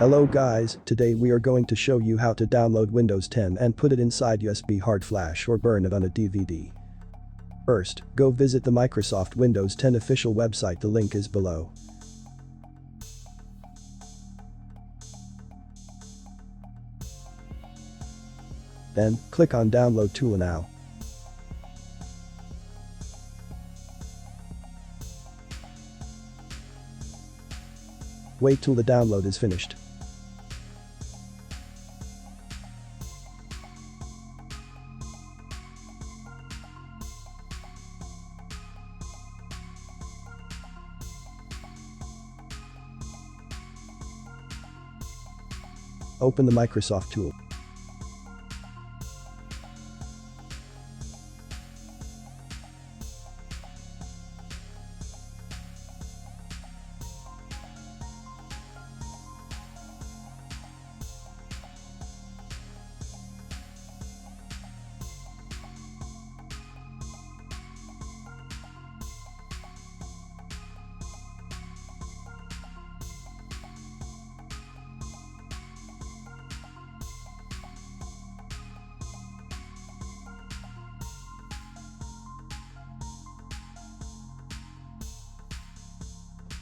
Hello guys, today we are going to show you how to download Windows 10 and put it inside USB hard flash or burn it on a DVD. First, go visit the Microsoft Windows 10 official website, the link is below. Then, click on Download tool now. Wait till the download is finished. Open the Microsoft tool.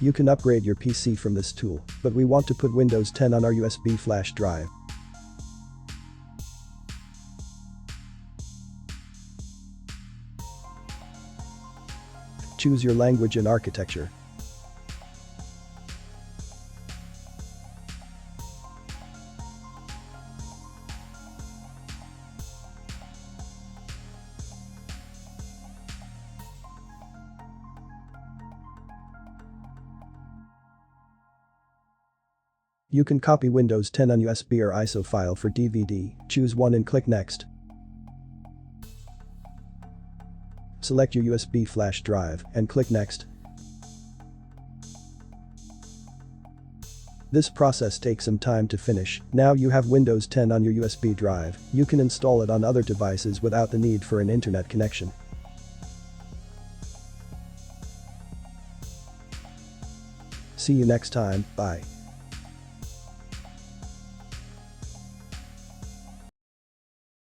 You can upgrade your PC from this tool, but we want to put Windows 10 on our USB flash drive. Choose your language and architecture. You can copy Windows 10 on USB or ISO file for DVD, choose one and click Next. Select your USB flash drive and click Next. This process takes some time to finish. Now you have Windows 10 on your USB drive, you can install it on other devices without the need for an internet connection. See you next time, bye.